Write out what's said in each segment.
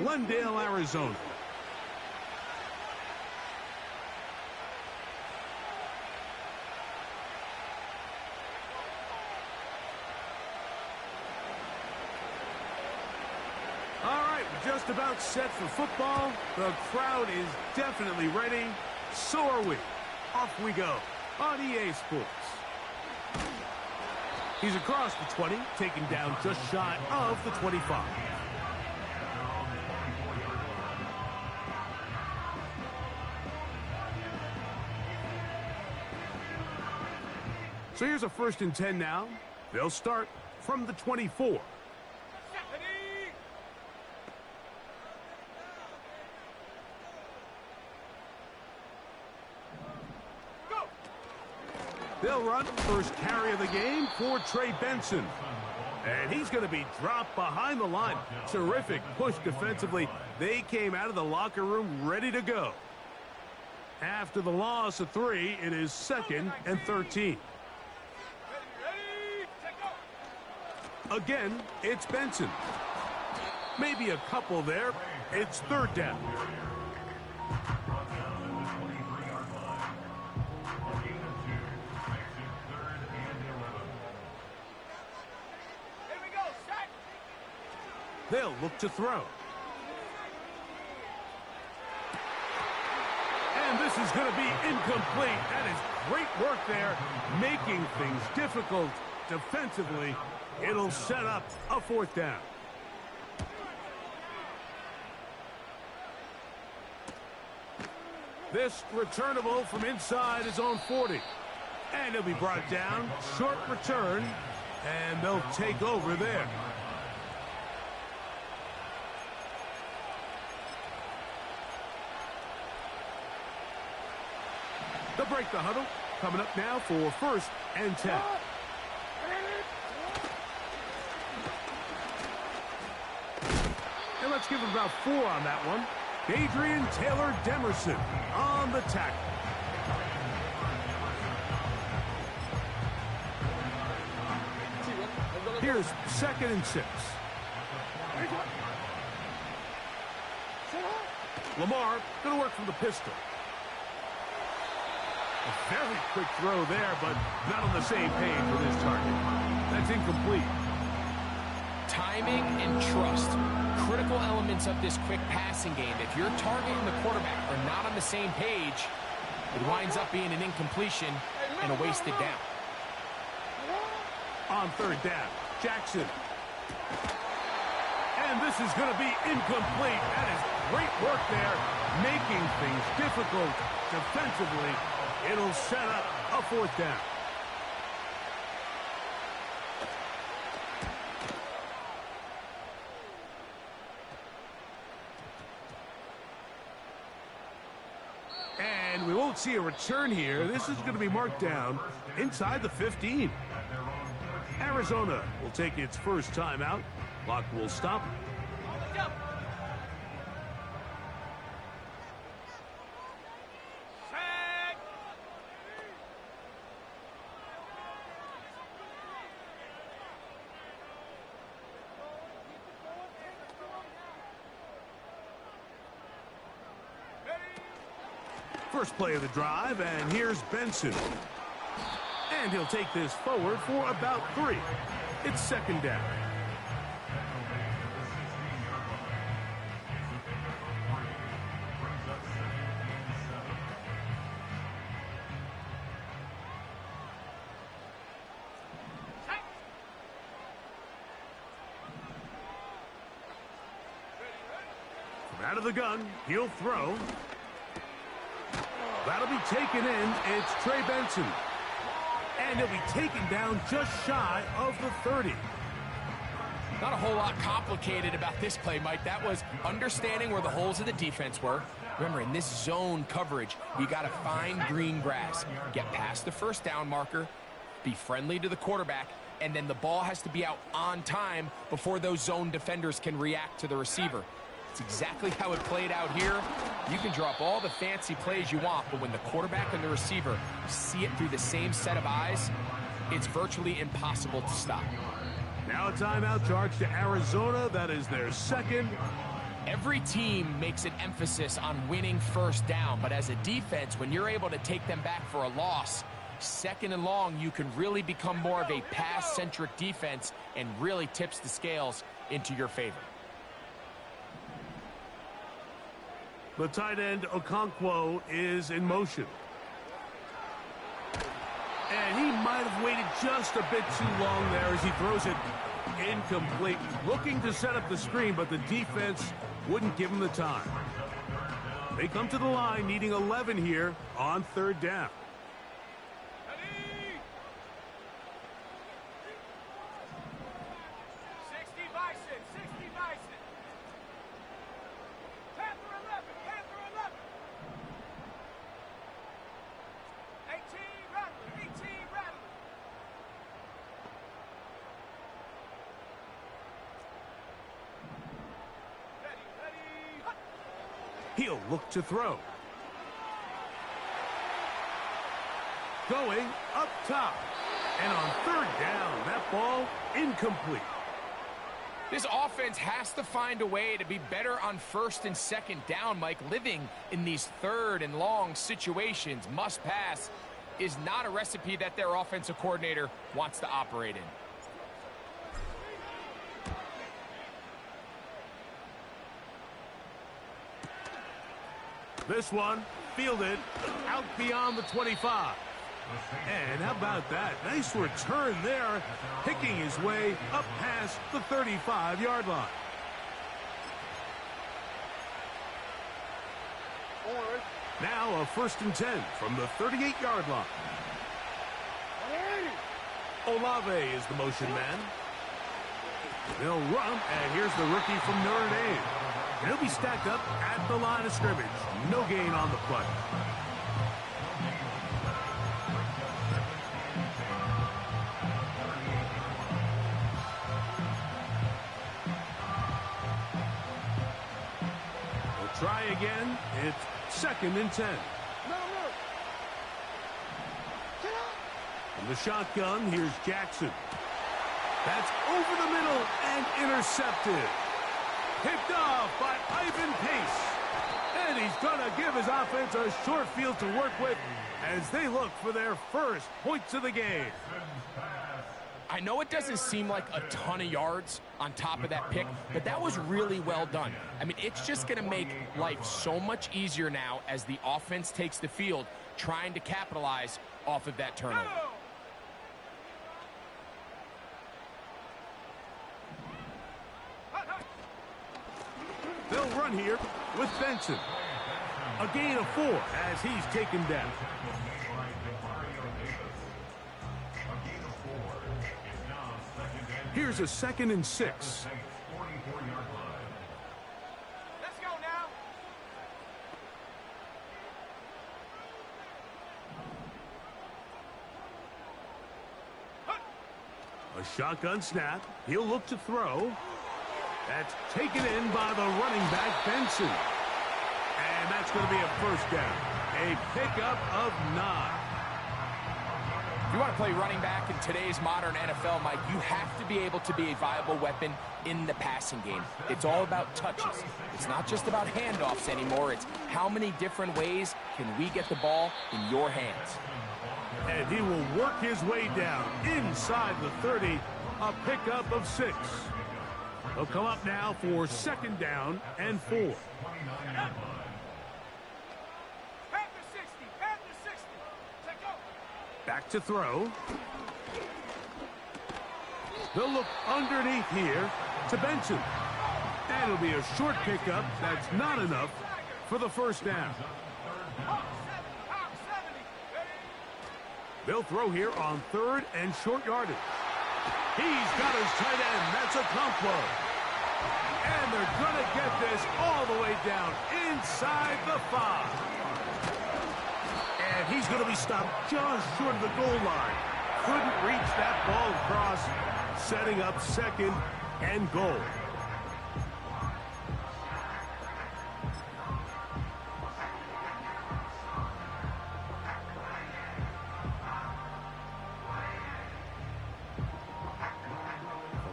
Glendale, Arizona. All right, just about set for football. The crowd is definitely ready. So are we. Off we go on EA Sports. He's across the 20, taken down just shy of the 25. So here's a 1st and 10 now. They'll start from the 24. They'll run first carry of the game for Trey Benson. And he's going to be dropped behind the line. Terrific push defensively. They came out of the locker room ready to go. After the loss of 3, it is 2nd and 13. Again, it's Benson. Maybe a couple there. It's 3rd down. They'll look to throw. And this is going to be incomplete. That is great work there, making things difficult defensively. It'll set up a 4th down. This returnable from inside his own 40. And he'll be brought down. Short return. And they'll take over there. They'll break the huddle. Coming up now for 1st and 10. And let's give him about 4 on that one. Adrian Taylor Demerson on the tackle. Here's 2nd and 6. Lamar going to work from the pistol. A very quick throw there, but not on the same page with his target. That's incomplete. Timing and trust. Critical elements of this quick passing game. If your target and the quarterback are not on the same page, it winds up being an incompletion and a wasted down. On 3rd down, Jackson. And this is going to be incomplete. That is great work there, making things difficult defensively. It'll set up a 4th down. And we won't see a return here. This is going to be marked down inside the 15. Arizona will take its first timeout. Clock will stop. First play of the drive, and here's Benson. And he'll take this forward for about 3. It's 2nd down. From out of the gun, he'll throw. That'll be taken in. It's Trey Benson. And he'll be taken down just shy of the 30. Not a whole lot complicated about this play, Mike. That was understanding where the holes of the defense were. Remember, in this zone coverage, you got to find green grass. Get past the 1st down marker, be friendly to the quarterback, and then the ball has to be out on time before those zone defenders can react to the receiver. It's exactly how it played out here. You can drop all the fancy plays you want, but when the quarterback and the receiver see it through the same set of eyes, it's virtually impossible to stop. Now a timeout charge to Arizona. That is their 2nd Every team makes an emphasis on winning first down, but as a defense, when you're able to take them back for a loss, second and long, you can really become more of a pass-centric defense and really tips the scales into your favor. The tight end, Okonkwo, is in motion. And he might have waited just a bit too long there as he throws it incomplete. Looking to set up the screen, but the defense wouldn't give him the time. They come to the line needing 11 here on third down. He'll look to throw. Going up top. And on third down, that ball incomplete. This offense has to find a way to be better on first and second down, Mike. Living in these third and long situations, must pass, is not a recipe that their offensive coordinator wants to operate in. This one fielded out beyond the 25. And how about that? Nice return there, picking his way up past the 35-yard line. Now a 1st and 10 from the 38-yard line. Olave is the motion man. They'll run, and here's the rookie from Notre Dame. He'll be stacked up at the line of scrimmage. No gain on the play. We'll try again. It's 2nd and 10. From the shotgun, here's Jackson. That's over the middle and intercepted. Picked off by Ivan Pace. And he's going to give his offense a short field to work with as they look for their first points of the game. I know it doesn't seem like a ton of yards on top of that pick, but that was really well done. I mean, it's just going to make life so much easier now as the offense takes the field, trying to capitalize off of that turnover. They'll run here with Benson. A gain of 4 as he's taken down. Here's a 2nd and 6. Let's go now. A shotgun snap. He'll look to throw. That's taken in by the running back, Benson. And that's going to be a 1st down. A pickup of 9. If you want to play running back in today's modern NFL, Mike, you have to be able to be a viable weapon in the passing game. It's all about touches. It's not just about handoffs anymore. It's how many different ways can we get the ball in your hands. And he will work his way down inside the 30. A pickup of 6. They'll come up now for 2nd down and 4. Panther 60, Panther 60. Let's go. Back to throw. They'll look underneath here to Benson. And it'll be a short pickup. That's not enough for the 1st down. They'll throw here on 3rd and short yardage. He's got his tight end. That's Okonkwo. And they're going to get this all the way down inside the 5. And he's going to be stopped just short of the goal line. Couldn't reach that ball across, setting up 2nd and goal.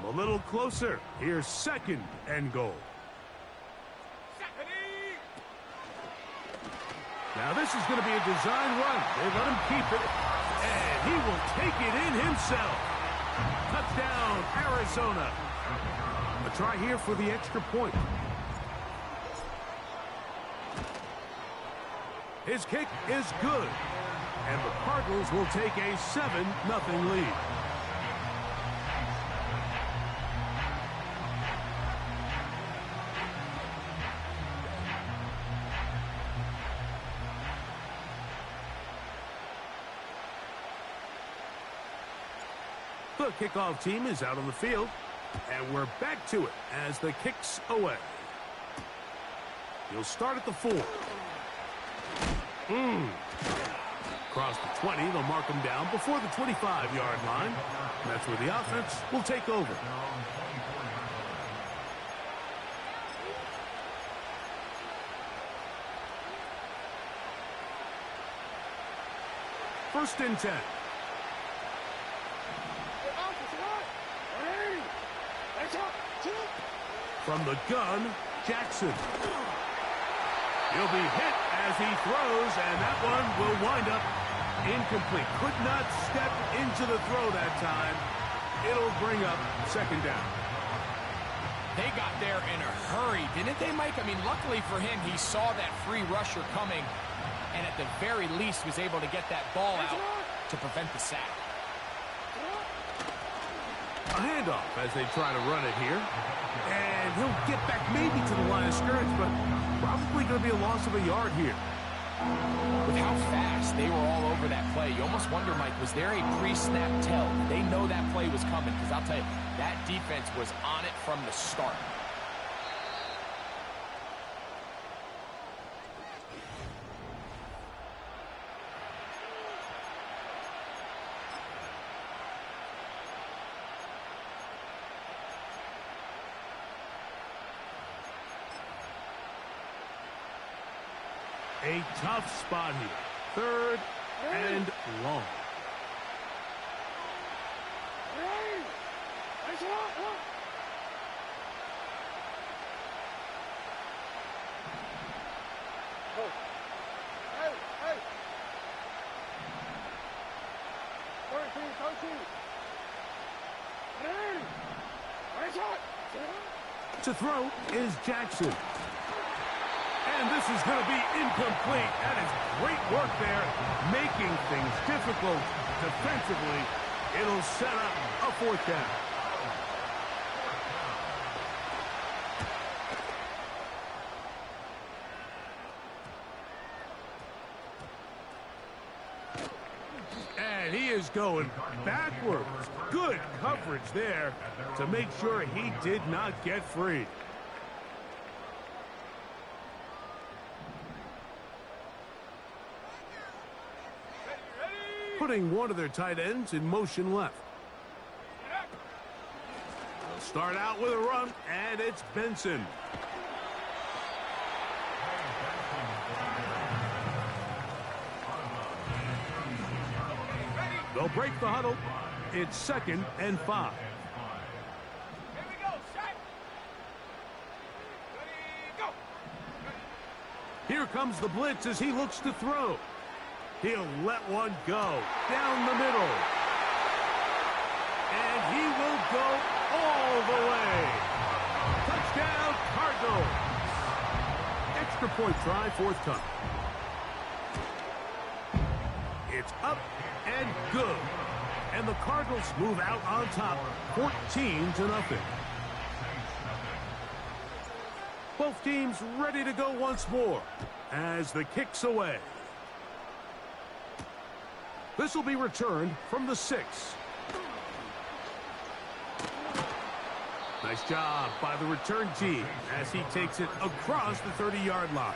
A little closer. Here's 2nd and goal. Now this is going to be a design run. They let him keep it, and he will take it in himself. Touchdown, Arizona. A try here for the extra point. His kick is good, and the Cardinals will take a 7-0 lead. The kickoff team is out on the field, and we're back to it as the kick's away. He'll start at the 4. Across the 20, they'll mark him down before the 25-yard line. And that's where the offense will take over. First and 10. From the gun, Jackson. He'll be hit as he throws, and that one will wind up incomplete. Could not step into the throw that time. It'll bring up second down. They got there in a hurry, didn't they, Mike? I mean, luckily for him, he saw that free rusher coming, and at the very least was able to get that ball out to prevent the sack. A handoff as they try to run it here. And he'll get back maybe to the line of scrimmage, but probably going to be a loss of a yard here. With how fast they were all over that play, you almost wonder, Mike, was there a pre-snap tell? Did they know that play was coming? Because I'll tell you, that defense was on it from the start. A tough spot here. Third and long. To throw is Jackson. And this is going to be incomplete. That is great work there, making things difficult defensively. It'll set up a fourth down. And he is going backwards. Good coverage there to make sure he did not get free. Putting one of their tight ends in motion left. They'll start out with a run, and it's Benson. They'll break the huddle. It's 2nd and 5. Here we go, set. Ready, go. Here comes the blitz as he looks to throw. He'll let one go down the middle. And he will go all the way. Touchdown, Cardinals. Extra point try, fourth time. It's up and good. And the Cardinals move out on top, 14-0. Both teams ready to go once more as the kick's away. This will be returned from the 6. Nice job by the return team as he takes it across the 30-yard line.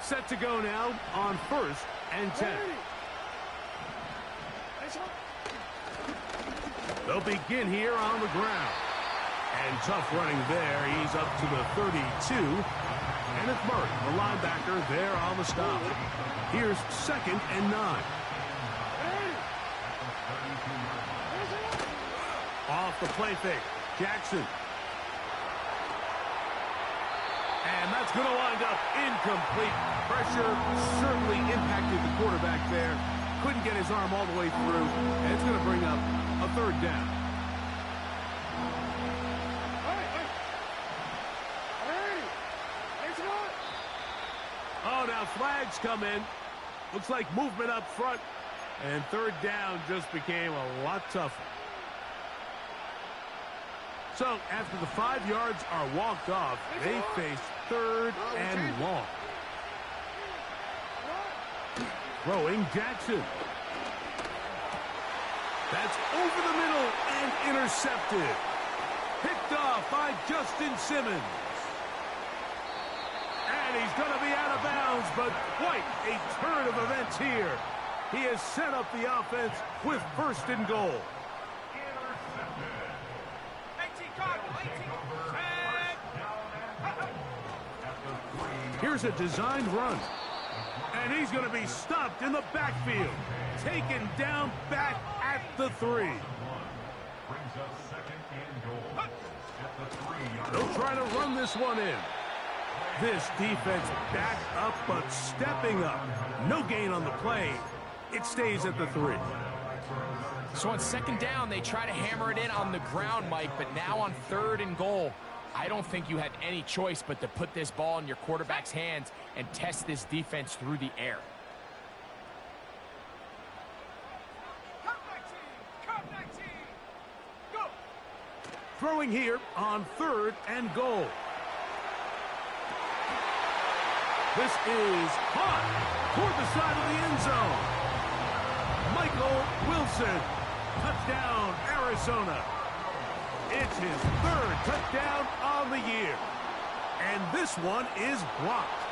Set to go now on 1st and 10. They'll begin here on the ground. And tough running there. He's up to the 32. Kenneth Murray, the linebacker, there on the stop. Here's 2nd and 9. Off the play fake. Jackson. And that's going to wind up incomplete. Pressure certainly impacted the quarterback there. Couldn't get his arm all the way through. And it's going to bring up a 3rd down. Oh, now flags come in. Looks like movement up front. And 3rd down just became a lot tougher. So, after the 5 yards are walked off, they face 3rd and long. Throwing Jackson. That's over the middle and intercepted. Picked off by Justin Simmons. And he's going to be out of bounds, but quite a turn of events here. He has set up the offense with 1st and goal. Here's a designed run. And he's going to be stopped in the backfield. Taken down back at the 3. They'll try to run this one in. This defense back up, but stepping up. No gain on the play. It stays at the 3. So on 2nd down, they try to hammer it in on the ground, Mike, but now on 3rd and goal, I don't think you had any choice but to put this ball in your quarterback's hands and test this defense through the air. Go. Throwing here on 3rd and goal. This is hot toward the side of the end zone. Michael Wilson. Touchdown, Arizona. It's his 3rd touchdown on the year. And this one is blocked.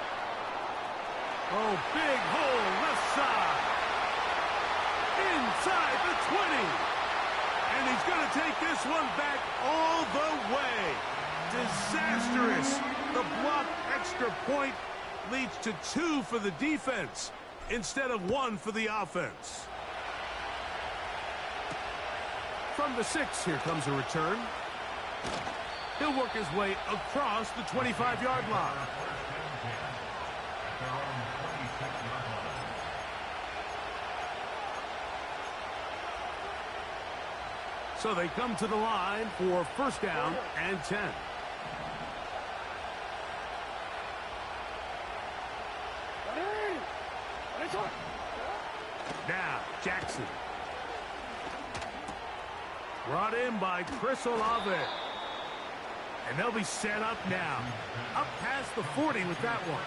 Oh, big hole left side. Inside the 20. And he's going to take this one back all the way. Disastrous. The blocked extra point leads to 2 for the defense instead of 1 for the offense. From the 6, here comes a return. He'll work his way across the 25-yard line. So they come to the line for 1st down and 10. Now, Jackson. Brought in by Chris Olave. And they'll be set up now. Up past the 40 with that one.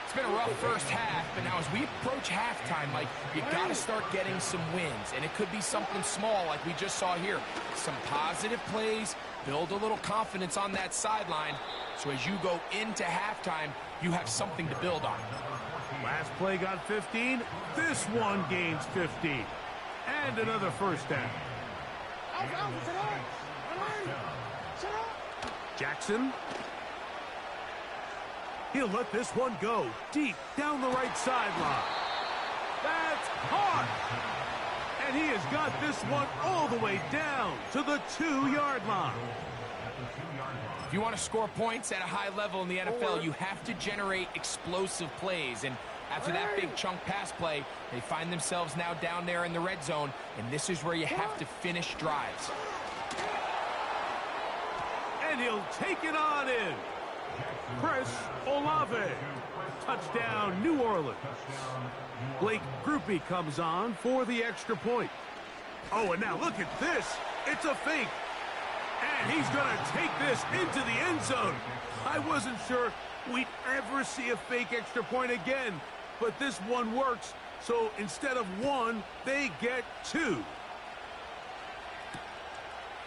It's been a rough first half, but now as we approach halftime, Mike, you got to start getting some wins. And it could be something small like we just saw here. Some positive plays, build a little confidence on that sideline. So as you go into halftime, you have something to build on. Last play got 15. This one gains 15. And another 1st down. Jackson. He'll let this one go deep down the right sideline. That's caught. And he has got this one all the way down to the 2-yard line. If you want to score points at a high level in the NFL, you have to generate explosive plays. And after that big chunk pass play, they find themselves now down there in the red zone, and this is where you have to finish drives. And he'll take it on in. Chris Olave. Touchdown, New Orleans. Blake Grupe comes on for the extra point. Oh, and now look at this. It's a fake. And he's going to take this into the end zone. I wasn't sure we'd ever see a fake extra point again, but this one works. So instead of 1, they get 2.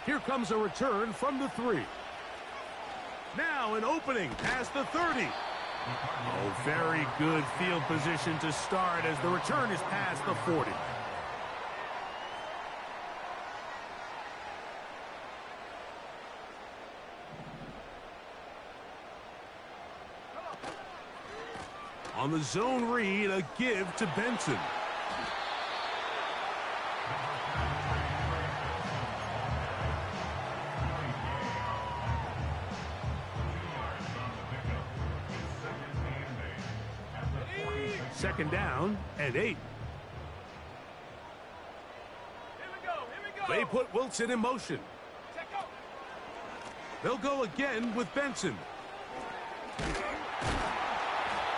Here comes a return from the 3. Now an opening past the 30. Oh, very good field position to start as the return is past the 40. On the zone read, a give to Benson. Second down and 8. They put Wilson in motion. They'll go again with Benson.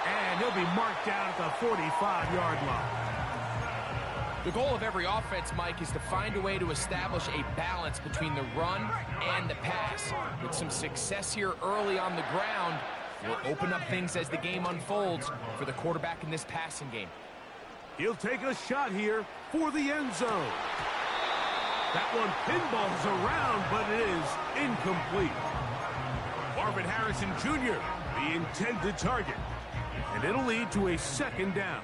And he'll be marked down at the 45-yard line. The goal of every offense, Mike, is to find a way to establish a balance between the run and the pass. With some success here early on the ground, will open up things as the game unfolds for the quarterback in this passing game. He'll take a shot here for the end zone. That one pinballs around, but it is incomplete. Marvin Harrison Jr., the intended target. And it'll lead to a second down.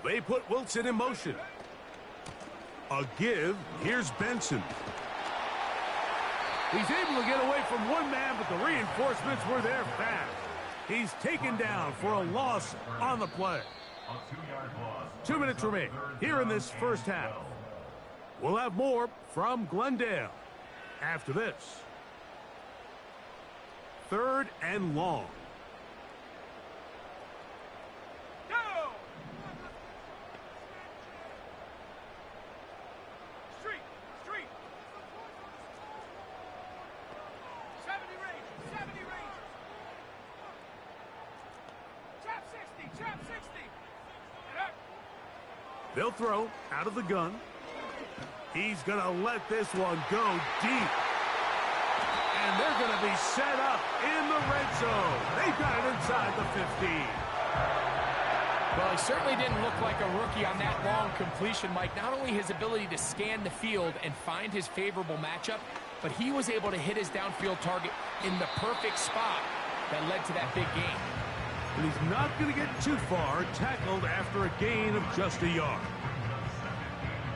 They put Wilson in motion. A give. Here's Benson. He's able to get away from one man, but the reinforcements were there fast. He's taken down for a loss on the play. 2 minutes remain here in this first half. We'll have more from Glendale after this. 3rd and long. They'll throw out of the gun. He's going to let this one go deep. And they're going to be set up in the red zone. They've got it inside the 15. Well, he certainly didn't look like a rookie on that long completion, Mike. Not only his ability to scan the field and find his favorable matchup, but he was able to hit his downfield target in the perfect spot that led to that big gain. And he's not going to get too far, tackled after a gain of just a yard.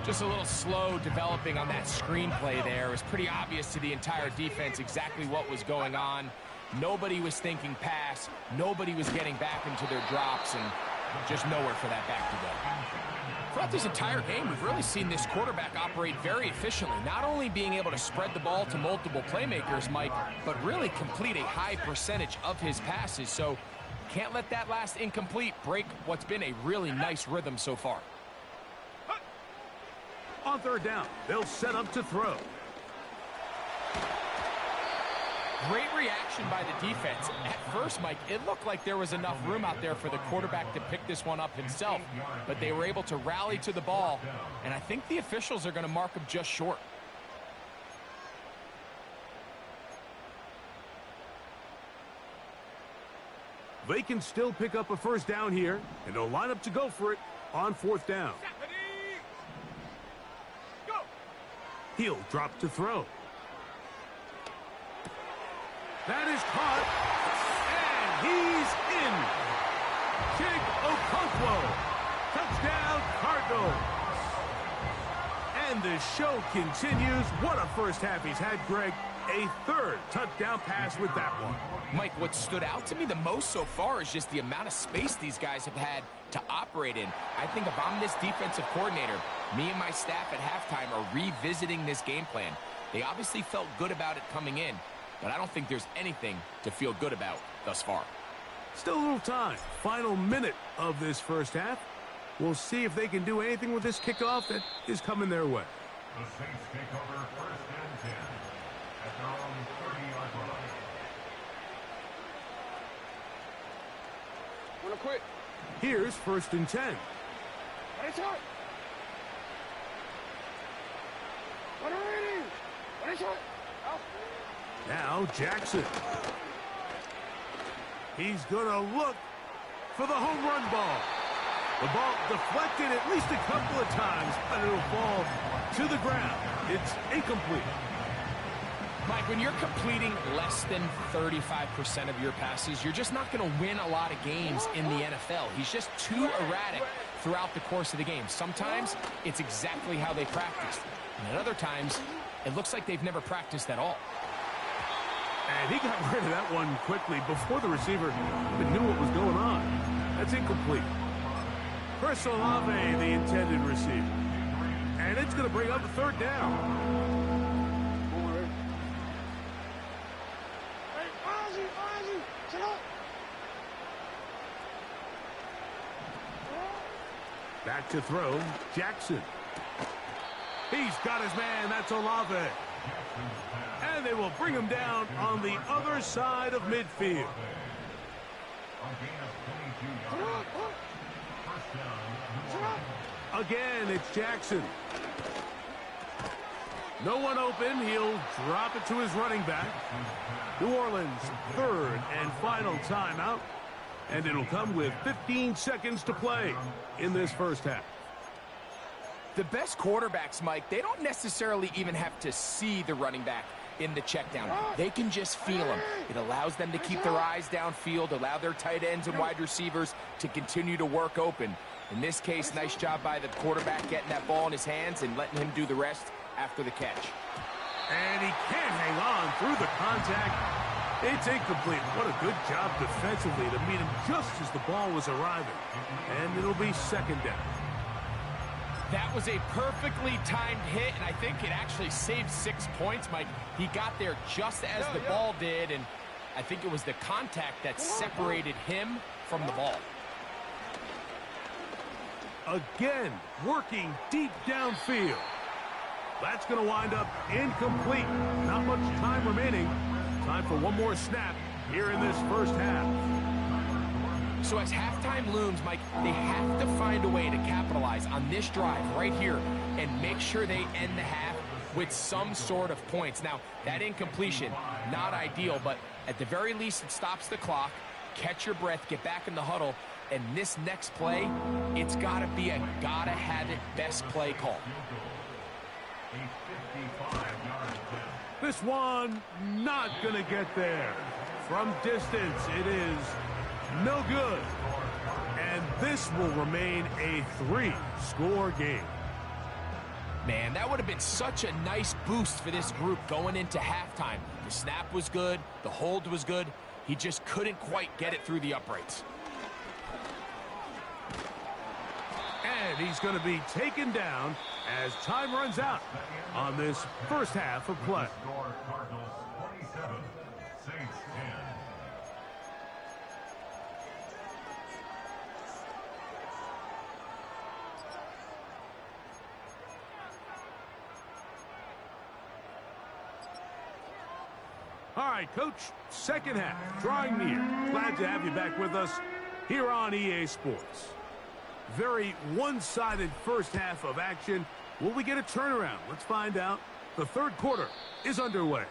Just a little slow developing on that screenplay there. It was pretty obvious to the entire defense exactly what was going on. Nobody was thinking pass. Nobody was getting back into their drops, and just nowhere for that back to go. Throughout this entire game, we've really seen this quarterback operate very efficiently, not only being able to spread the ball to multiple playmakers, Mike, but really complete a high percentage of his passes. So can't let that last incomplete break what's been a really nice rhythm so far. On 3rd down, they'll set up to throw. Great reaction by the defense. At first, Mike, it looked like there was enough room out there for the quarterback to pick this one up himself, but they were able to rally to the ball, and I think the officials are going to mark him just short. They can still pick up a first down here, and they'll line up to go for it on 4th down. He'll drop to throw. That is caught, and he's in. Chig Okonkwo, touchdown Cardinals. And the show continues. What a first half he's had, Greg. A 3rd touchdown pass with that one. Mike, what stood out to me the most so far is just the amount of space these guys have had to operate in. I think if I'm this defensive coordinator, me and my staff at halftime are revisiting this game plan. They obviously felt good about it coming in, but I don't think there's anything to feel good about thus far. Still a little time. Final minute of this first half. We'll see if they can do anything with this kickoff that is coming their way. The Saints take over 1st and 10 at their own 30-yard line. Wanna quit? Here's 1st and 10. What is it? What are it? What is it? Now Jackson. He's going to look for the home run ball. The ball deflected at least a couple of times, but it'll fall to the ground. It's incomplete. Mike, when you're completing less than 35% of your passes, you're just not going to win a lot of games in the NFL. He's just too erratic throughout the course of the game. Sometimes it's exactly how they practiced. And at other times, it looks like they've never practiced at all. And he got rid of that one quickly before the receiver even knew what was going on. That's incomplete. Chris Olave, the intended receiver. And it's going to bring up a third down. Back to throw, Jackson. He's got his man, that's Olave. And they will bring him down on the other side of midfield. Again, it's Jackson. No one open. He'll drop it to his running back. New Orleans, third and final timeout. And it'll come with 15 seconds to play in this first half. The best quarterbacks, Mike, they don't necessarily even have to see the running back in the check down. They can just feel him. It allows them to keep their eyes downfield, allow their tight ends and wide receivers to continue to work open. In this case, nice job by the quarterback getting that ball in his hands and letting him do the rest after the catch. And he can't hang on through the contact. It's incomplete. What a good job defensively to meet him just as the ball was arriving. And it'll be second down. That was a perfectly timed hit, and I think it actually saved 6 points, Mike. He got there just as the ball did, and I think it was the contact that separated him from the ball. Again, working deep downfield. That's going to wind up incomplete. Not much time remaining. Time for one more snap here in this first half. So as halftime looms, Mike, they have to find a way to capitalize on this drive right here and make sure they end the half with some sort of points. Now, that incompletion, not ideal, but at the very least, it stops the clock. Catch your breath, get back in the huddle, and this next play, it's got to be a gotta-have-it best play call. This one not going to get there. From distance, it is no good. And this will remain a 3-score game. Man, that would have been such a nice boost for this group going into halftime. The snap was good. The hold was good. He just couldn't quite get it through the uprights. And he's going to be taken down as time runs out on this first half of play. Cardinals 27, Saints 10. All right, Coach, second half, drawing near. Glad to have you back with us here on EA Sports. Very one-sided first half of action. Will we get a turnaround? Let's find out. The third quarter is underway.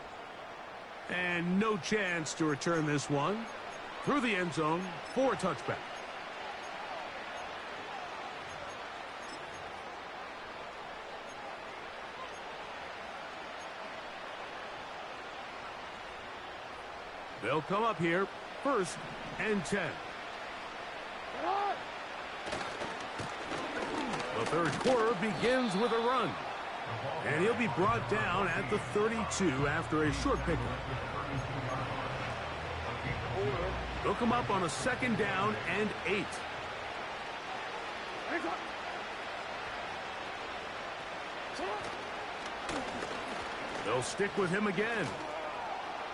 And no chance to return this one through the end zone for a touchback. They'll come up here, 1st and 10. The third quarter begins with a run. And he'll be brought down at the 32 after a short pickup. They'll come up on a 2nd down and 8. They'll stick with him again.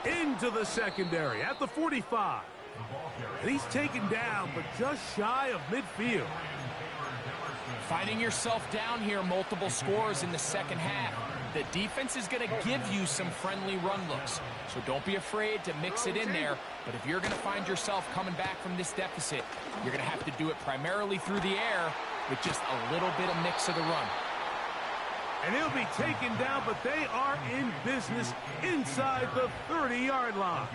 Into the secondary at the 45. And he's taken down, but just shy of midfield. Finding yourself down here, multiple scores in the second half. The defense is going to give you some friendly run looks, so don't be afraid to mix it in there. But if you're going to find yourself coming back from this deficit, you're going to have to do it primarily through the air with just a little bit of mix of the run. And he'll be taken down, but they are in business inside the 30-yard line.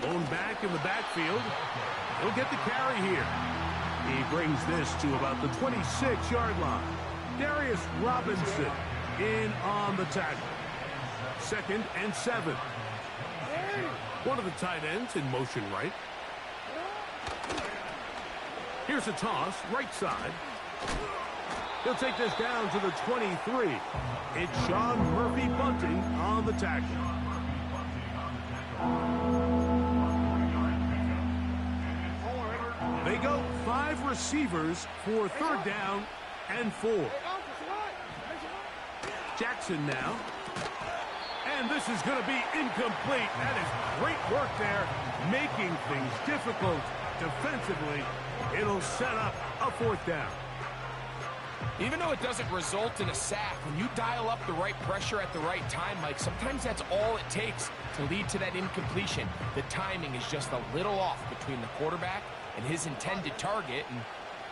Blown back in the backfield. He'll get the carry here. He brings this to about the 26-yard line. Darius Robinson in on the tackle. 2nd and 7. One of the tight ends in motion right. Here's a toss, right side. He'll take this down to the 23. It's Sean Murphy Bunting on the tackle. They go 5 receivers for 3rd down and 4. Jackson now. And this is going to be incomplete. That is great work there, making things difficult defensively. It'll set up a 4th down. Even though it doesn't result in a sack, when you dial up the right pressure at the right time, Mike, sometimes that's all it takes to lead to that incompletion. The timing is just a little off between the quarterback and his intended target, and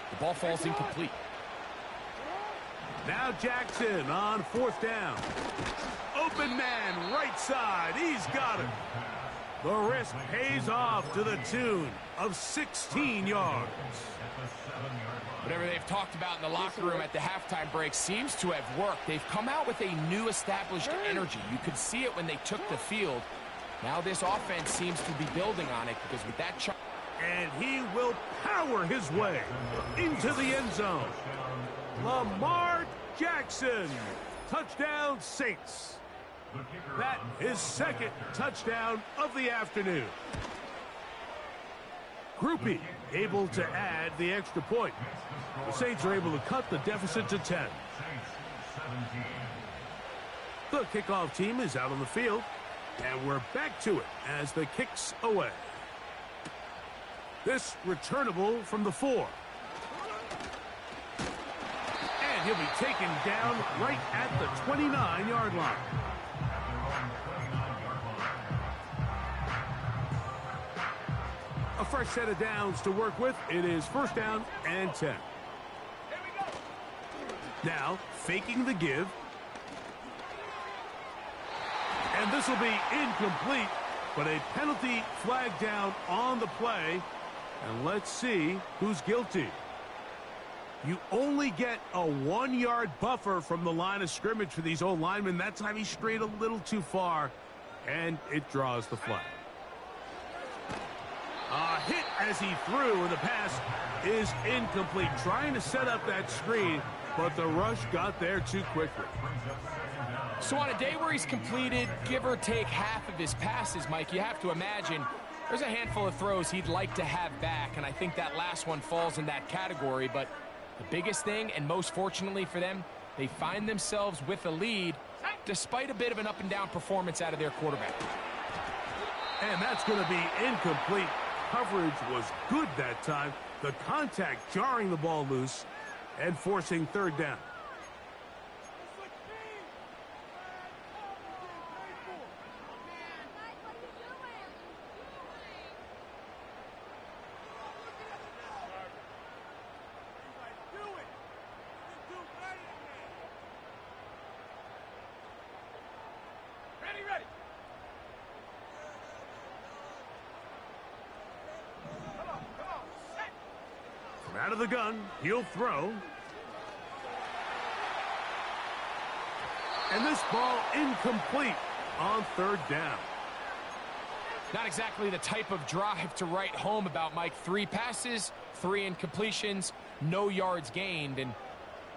the ball falls incomplete. Now Jackson on 4th down. Open man, right side. He's got it. The risk pays off to the tune of 16 yards. Whatever they've talked about in the locker room at the halftime break seems to have worked. They've come out with a new established energy. You could see it when they took the field. Now this offense seems to be building on it because with that charge. And he will power his way into the end zone. Lamar Jackson. Touchdown, Saints. That is 2nd touchdown of the afternoon. Groupie able to add the extra point. The Saints are able to cut the deficit to 10. The kickoff team is out on the field, and we're back to it as the kick's away. This returnable from the 4. And he'll be taken down right at the 29-yard line. A fresh set of downs to work with. It is 1st down and 10. Now, faking the give. And this will be incomplete, but a penalty flag down on the play. And let's see who's guilty. You only get a 1-yard buffer from the line of scrimmage for these old linemen. That time he strayed a little too far, and it draws the flag. A hit as he threw, and the pass is incomplete. Trying to set up that screen, but the rush got there too quickly. So on a day where he's completed, give or take half of his passes, Mike, you have to imagine there's a handful of throws he'd like to have back, and I think that last one falls in that category. But the biggest thing, and most fortunately for them, they find themselves with a lead despite a bit of an up-and-down performance out of their quarterback. And that's going to be incomplete. Coverage was good that time. The contact jarring the ball loose and forcing 3rd down. Ready. From out of the gun, he'll throw. And this ball incomplete on 3rd down. Not exactly the type of drive to write home about, Mike. 3 passes, 3 incompletions, no yards gained. And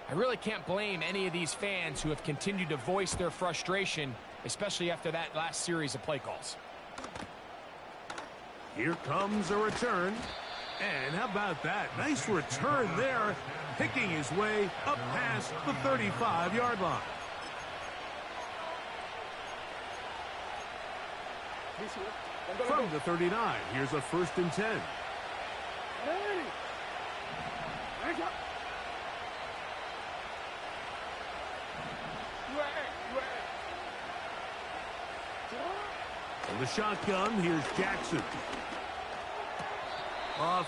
I really can't blame any of these fans who have continued to voice their frustration, especially after that last series of play calls. Here comes a return. And how about that? Nice return there, picking his way up past the 35-yard line. From the 39, here's a 1st and 10. From the shotgun, here's Jackson.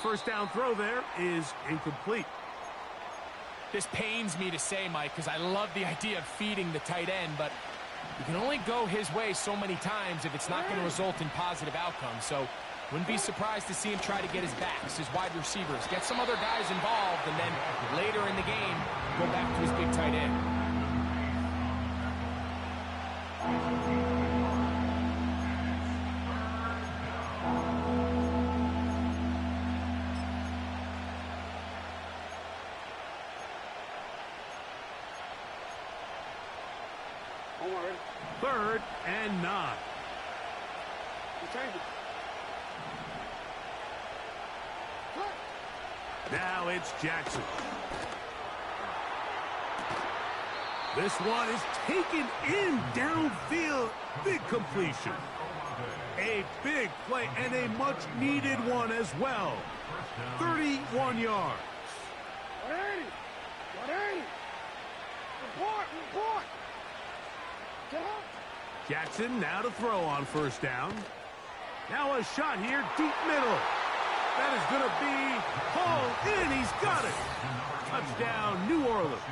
1st down throw there is incomplete. This pains me to say, Mike, because I love the idea of feeding the tight end, but you can only go his way so many times if it's not going to result in positive outcomes. So wouldn't be surprised to see him try to get his backs, his wide receivers, get some other guys involved, and then later in the game, go back to his big tight end. Omar ready. 3rd and 9. You change it. Now it's Jackson. This one is taken in downfield. Big completion. A big play and a much-needed one as well. 31 yards. 180. 180. Report. Get up. Jackson now to throw on 1st down. Now a shot here, deep middle. That is going to be hauled in. He's got it. Touchdown, New Orleans.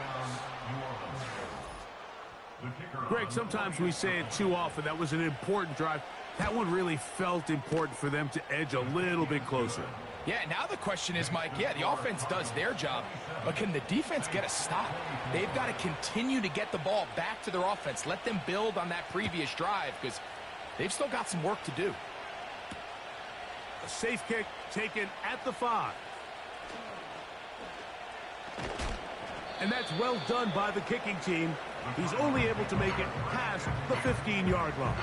Greg, sometimes we say it too often. That was an important drive. That one really felt important for them to edge a little bit closer. Yeah, now the question is, Mike, yeah, the offense does their job, but can the defense get a stop? They've got to continue to get the ball back to their offense. Let them build on that previous drive because they've still got some work to do. A safe kick taken at the 5. And that's well done by the kicking team. He's only able to make it past the 15-yard line.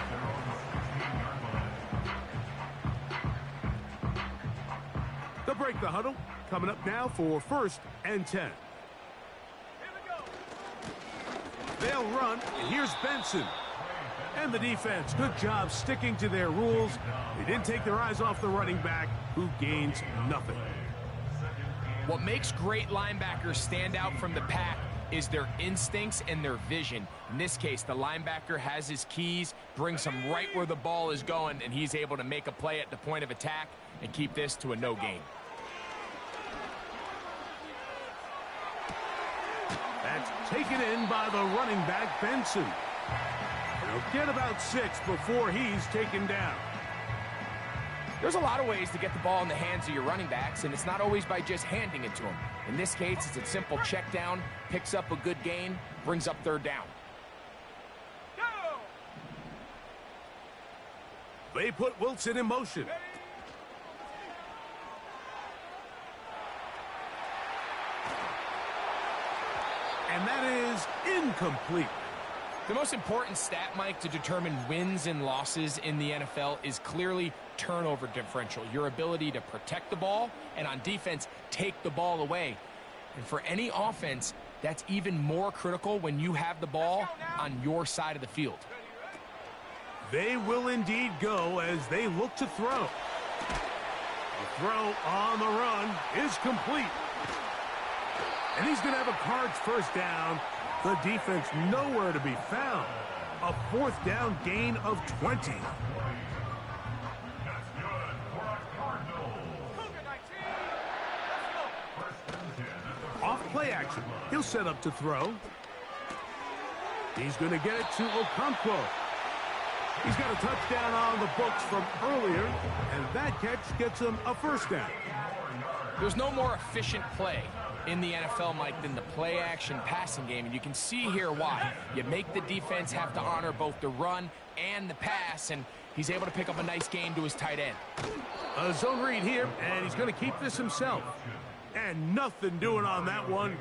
They'll break the huddle. Coming up now for 1st and 10. They'll run, and here's Benson. And the defense, good job sticking to their rules. They didn't take their eyes off the running back, who gains nothing. What makes great linebackers stand out from the pack is their instincts and their vision. In this case, the linebacker has his keys, brings him right where the ball is going, and he's able to make a play at the point of attack and keep this to a no gain. That's taken in by the running back, Benson. He'll get about 6 before he's taken down. There's a lot of ways to get the ball in the hands of your running backs, and it's not always by just handing it to them. In this case, it's a simple check down, picks up a good gain, brings up 3rd down. They put Wilson in motion. And that is incomplete. The most important stat, Mike, to determine wins and losses in the NFL is clearly turnover differential, your ability to protect the ball, and on defense, take the ball away. And for any offense, that's even more critical when you have the ball on your side of the field. They will indeed go as they look to throw. The throw on the run is complete. And he's going to have a Cards 1st down. The defense nowhere to be found. A 4th down gain of 20. Off play action. He'll set up to throw. He's going to get it to Okonkwo. He's got a touchdown on the books from earlier, and that catch gets him a 1st down. There's no more efficient play in the NFL, Mike, than the play-action passing game, and you can see here why. You make the defense have to honor both the run and the pass, and he's able to pick up a nice gain to his tight end. A zone read here, and he's going to keep this himself. And nothing doing on that one.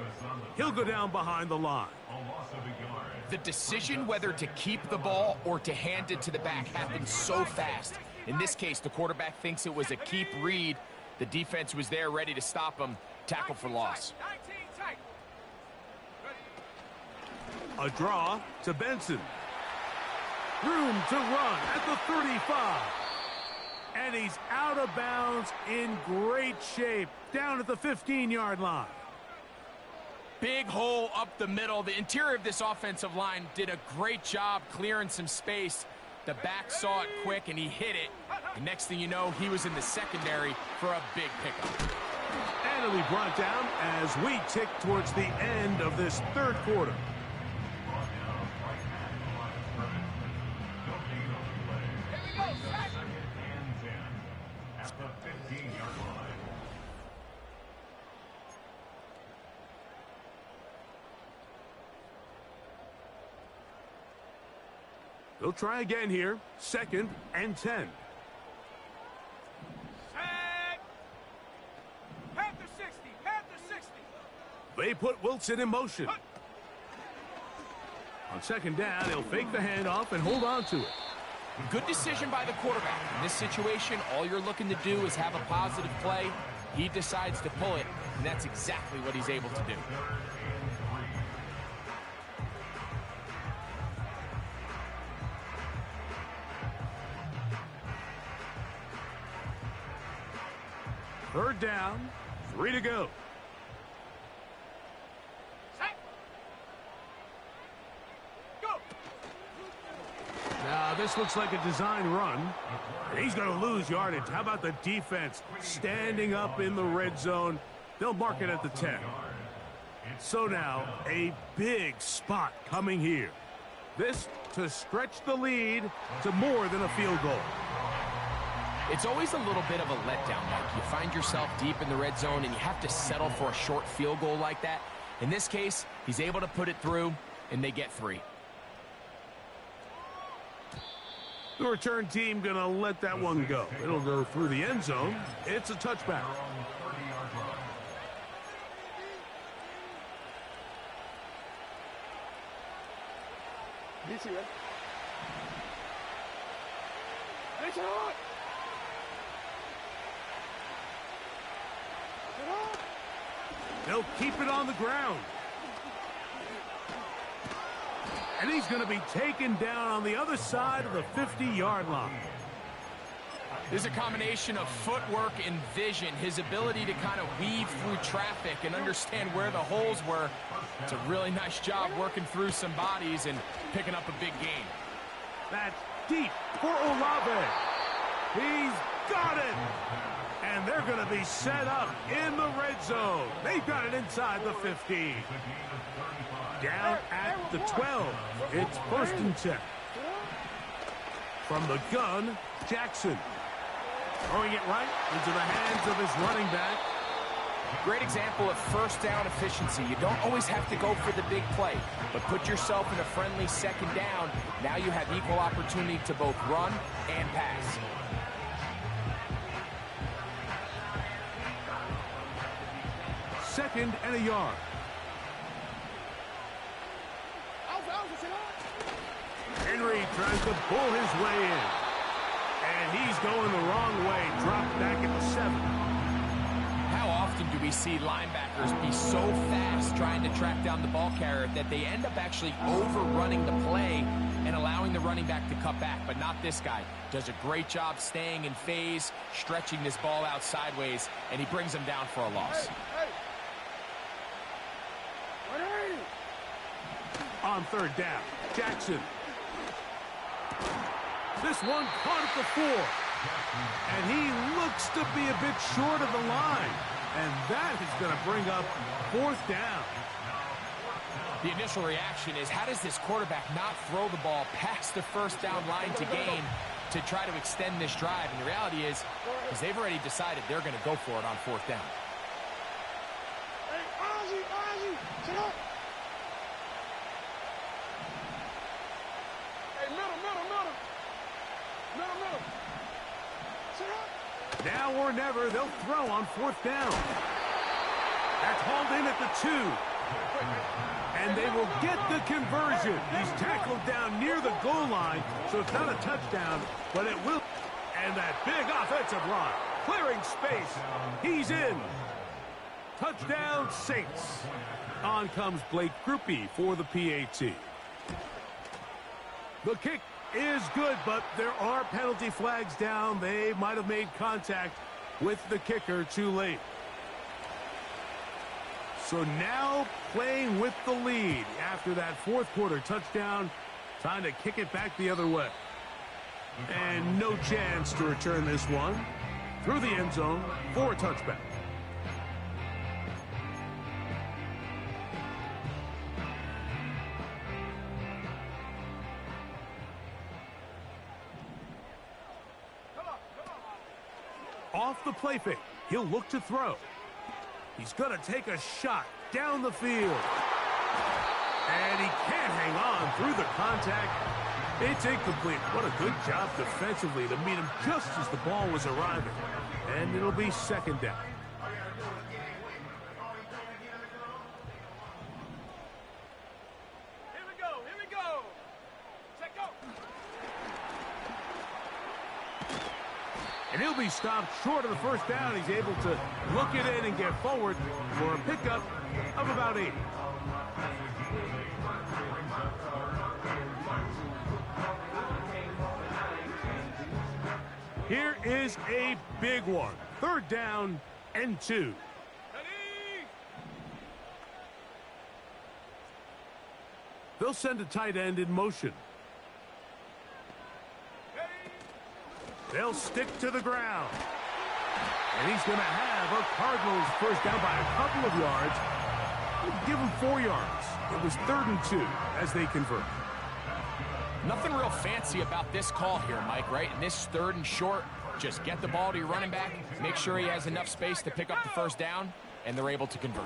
He'll go down behind the line. The decision whether to keep the ball or to hand it to the back happens so fast. In this case, the quarterback thinks it was a keep read. The defense was there ready to stop him. Tackle for loss. A draw to Benson. Room to run at the 35. And he's out of bounds in great shape down at the 15-yard line. Big hole up the middle. The interior of this offensive line did a great job clearing some space. The back saw it quick, and he hit it. The next thing you know, he was in the secondary for a big pickup. And it'll be brought down as we tick towards the end of this 3rd quarter. They'll try again here. 2nd and 10. Panther 60. They put Wilson in motion. On second down, he'll fake the handoff and hold on to it. Good decision by the quarterback. In this situation, all you're looking to do is have a positive play. He decides to pull it, and that's exactly what he's able to do. Third down, 3 to go. Now, this looks like a design run, and he's going to lose yardage. How about the defense standing up in the red zone? They'll mark it at the 10. So now, a big spot coming here. This to stretch the lead to more than a field goal. It's always a little bit of a letdown, Mike. You find yourself deep in the red zone, and you have to settle for a short field goal like that. In this case, he's able to put it through, and they get 3. The return team going to let that one go. It'll go through the end zone. It's a touchback. They'll keep it on the ground. And he's going to be taken down on the other side of the 50-yard line. There's a combination of footwork and vision, his ability to kind of weave through traffic and understand where the holes were. It's a really nice job working through some bodies and picking up a big gain. That's deep for Olave. He's got it. And they're going to be set up in the red zone. They've got it inside the 15. Down at the 12. It's 1st and 10. From the gun, Jackson. Throwing it right into the hands of his running back. Great example of first down efficiency. You don't always have to go for the big play, but put yourself in a friendly second down. Now you have equal opportunity to both run and pass. Second and a yard. Henry tries to pull his way in. And he's going the wrong way. Dropped back at the 7. How often do we see linebackers be so fast trying to track down the ball carrier that they end up actually overrunning the play and allowing the running back to cut back? But not this guy. Does a great job staying in phase, stretching this ball out sideways, and he brings him down for a loss. On third down, Jackson. This one caught at the 4. And he looks to be a bit short of the line. And that is going to bring up 4th down. The initial reaction is, how does this quarterback not throw the ball past the first down line to gain to try to extend this drive? And the reality is they've already decided they're going to go for it on 4th down. Now or never, they'll throw on 4th down. That's hauled in at the 2. And they will get the conversion. He's tackled down near the goal line, so it's not a touchdown, but it will. And that big offensive line, clearing space. He's in. Touchdown, Saints. On comes Blake Grupe for the PAT. The kick is good, but there are penalty flags down. They might have made contact with the kicker too late. So now playing with the lead after that 4th quarter touchdown, trying to kick it back the other way. And no chance to return this one through the end zone for a touchback. Off the play fake, he'll look to throw. He's going to take a shot down the field. And he can't hang on through the contact. It's incomplete. What a good job defensively to meet him just as the ball was arriving. And it'll be 2nd down. Here we go. And he'll be stopped short of the first down. He's able to look it in and get forward for a pickup of about 8. Here is a big one. 3rd down and 2. They'll send a tight end in motion. They'll stick to the ground. And he's going to have a Cardinals first down by a couple of yards. We'll give him 4 yards. It was 3rd and 2 as they convert. Nothing real fancy about this call here, Mike, right? In this 3rd and short, just get the ball to your running back, make sure he has enough space to pick up the first down, and they're able to convert.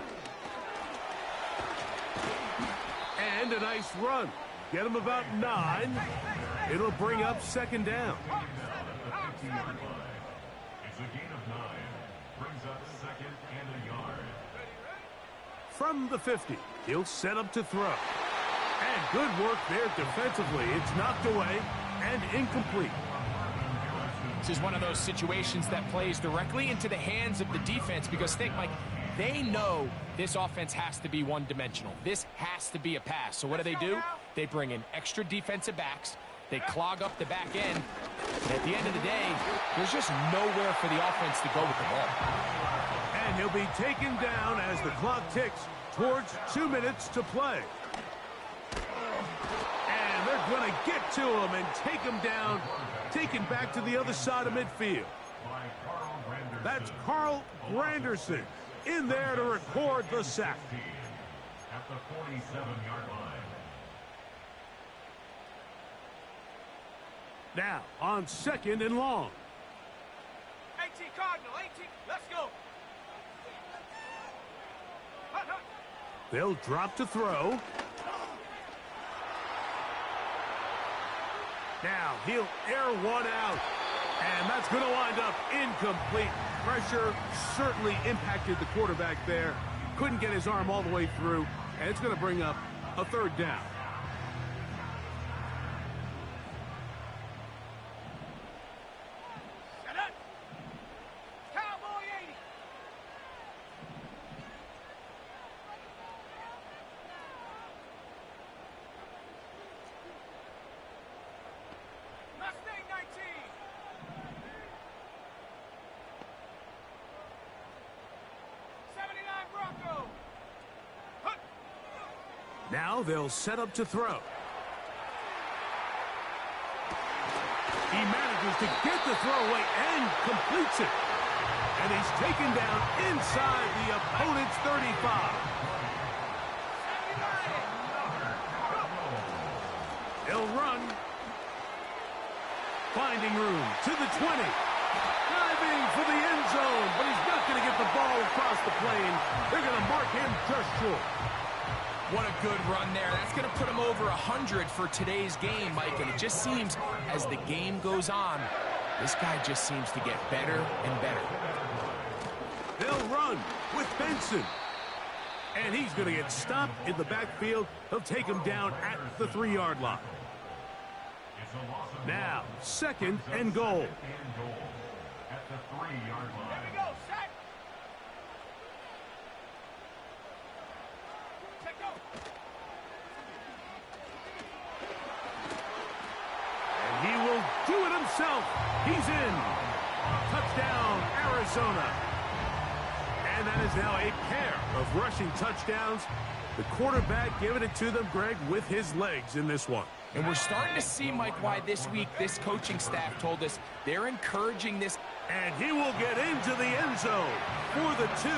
And a nice run. Get him about 9. It'll bring up 2nd down. It's a gain of 9. Brings up 2nd and a yard. From the 50, he'll set up to throw. And good work there defensively. It's knocked away and incomplete. This is one of those situations that plays directly into the hands of the defense because think, Mike, they know this offense has to be one-dimensional. This has to be a pass. So what do? They bring in extra defensive backs. They clog up the back end. And at the end of the day, there's just nowhere for the offense to go with the ball. And he'll be taken down as the clock ticks towards 2 minutes to play. And they're going to get to him and take him down, taken back to the other side of midfield. That's Carl Granderson in there to record the sack. At the 47-yard line. Now on 2nd and long. 18 Cardinal, 18. Let's go. They'll drop to throw. Now he'll air one out. And that's going to wind up incomplete. Pressure certainly impacted the quarterback there. Couldn't get his arm all the way through. And it's going to bring up a 3rd down. Set up. Cowboy 80. Mustang 19. Now they'll set up to throw. He manages to get the throw away and completes it. And he's taken down inside the opponent's 35. He'll run. Finding room to the 20. Diving for the end zone, but he's not going to get the ball across the plane. They're going to mark him just short. What a good run there. That's going to put him over 100 for today's game, Mike. And it just seems as the game goes on, this guy just seems to get better and better. They'll run with Benson. And he's going to get stopped in the backfield. They'll take him down at the 3-yard line. Now, 2nd and goal. At the 3-yard line. Here we go, set. Check go. And he will do it himself. He's in. Touchdown, Arizona. And that is now a pair of rushing touchdowns. The quarterback giving it to them, Greg, with his legs in this one. And we're starting to see, Mike, why this week this coaching staff told us they're encouraging this. And he will get into the end zone for the 2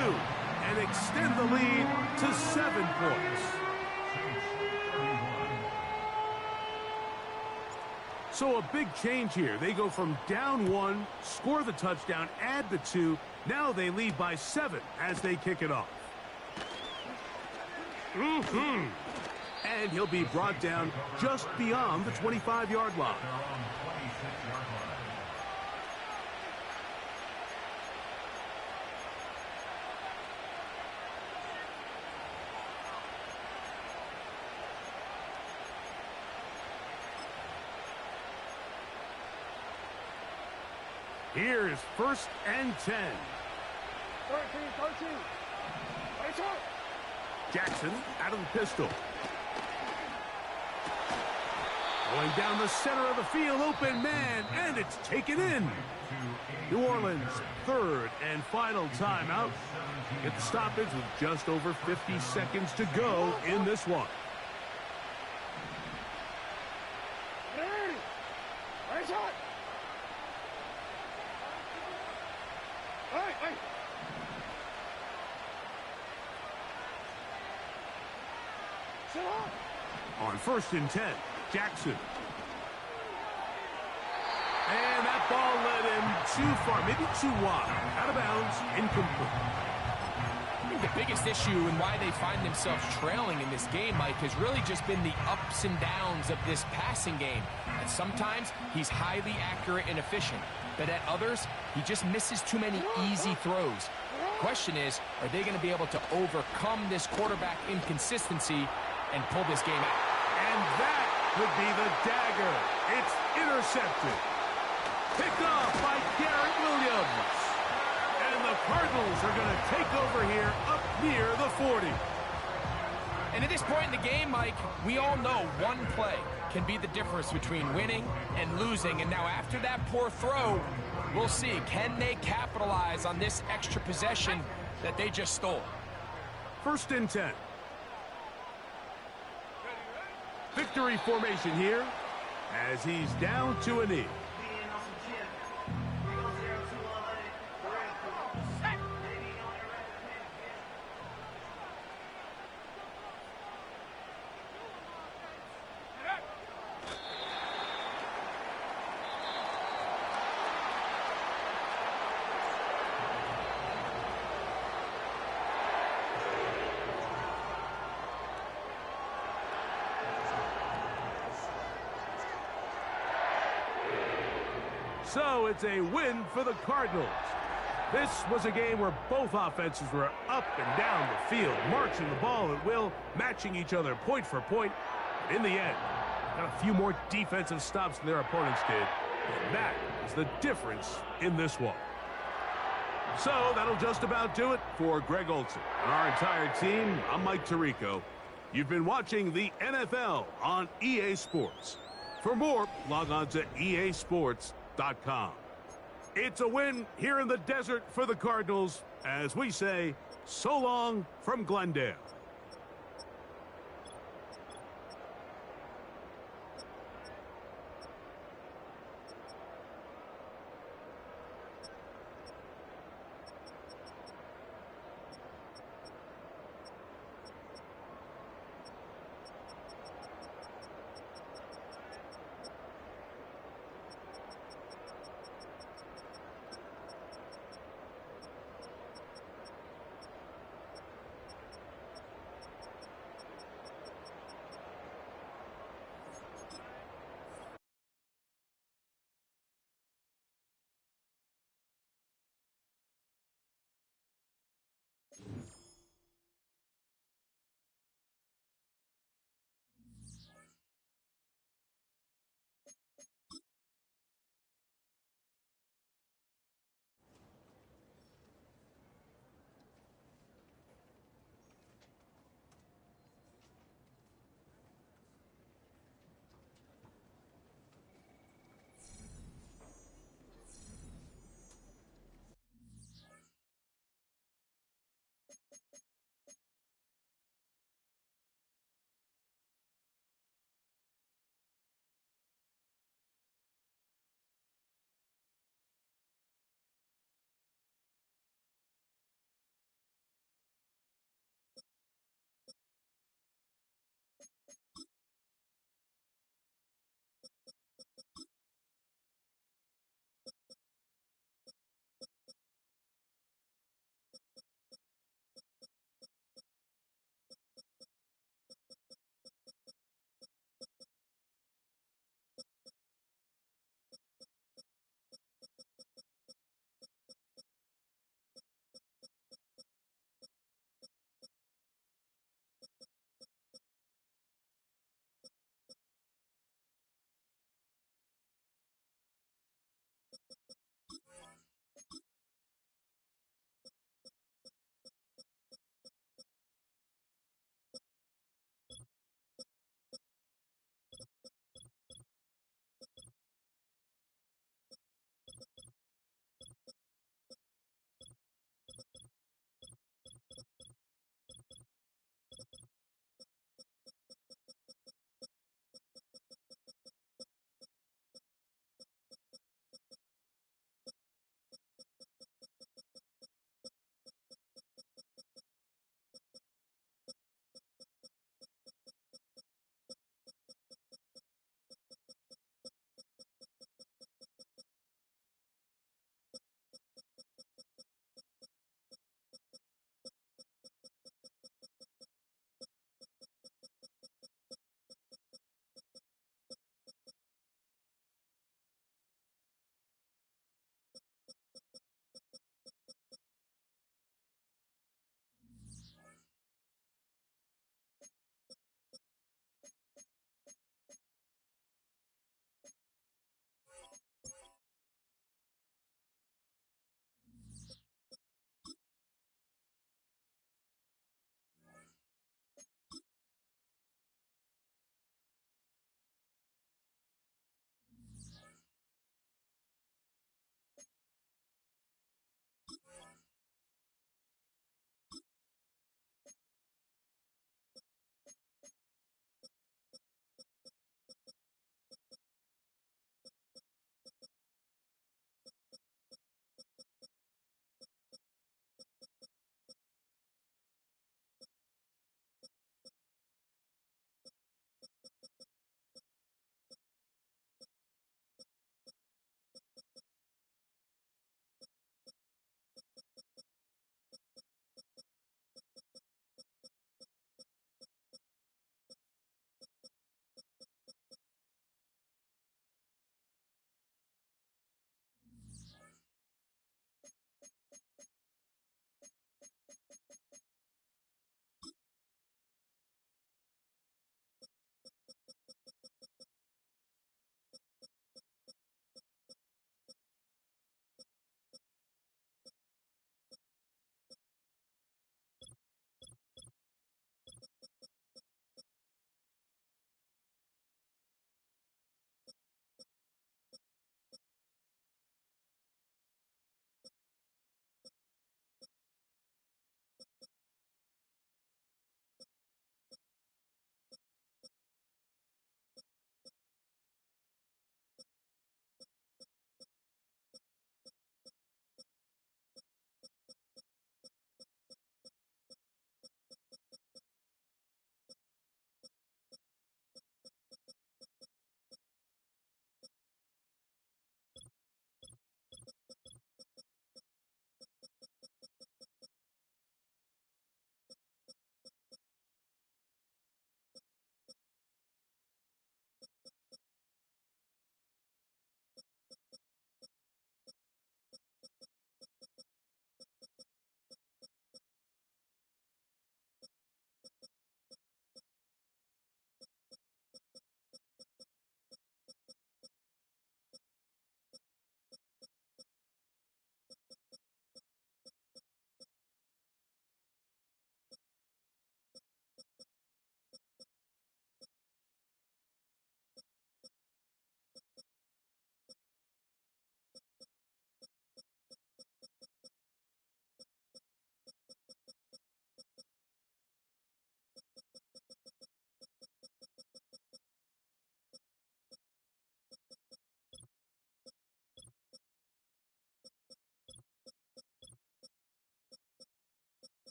and extend the lead to 7 points. So a big change here. They go from down 1, score the touchdown, add the 2. Now they lead by 7 as they kick it off. And he'll be brought down just beyond the 25-yard line. Here's 1st and 10. 13. Ready, shot. Jackson out of the pistol. Going down the center of the field, open man, and it's taken in. New Orleans' 3rd and final timeout. Get the stoppage with just over 50 seconds to go in this one. Ready, shot. Hey. Sit up. On 1st and 10, Jackson. And that ball led him too far, maybe too wide. Out of bounds, incomplete. I think the biggest issue and why they find themselves trailing in this game, Mike, has really just been the ups and downs of this passing game. And sometimes he's highly accurate and efficient, but at others, he just misses too many easy throws. Question is, are they going to be able to overcome this quarterback inconsistency and pull this game out? And that could be the dagger. It's intercepted. Picked off by Garrett Williams. And the Cardinals are going to take over here up near the 40. And at this point in the game, Mike, we all know one play can be the difference between winning and losing. And now after that poor throw, we'll see, can they capitalize on this extra possession that they just stole? 1st and 10. Victory formation here as he's down to a knee. So it's a win for the Cardinals. This was a game where both offenses were up and down the field, marching the ball at will, matching each other point for point. And in the end, got a few more defensive stops than their opponents did. And that is the difference in this one. So that'll just about do it for Greg Olsen and our entire team. I'm Mike Tirico. You've been watching the NFL on EA Sports. For more, log on to easports.com. It's a win here in the desert for the Cardinals as we say so long from Glendale.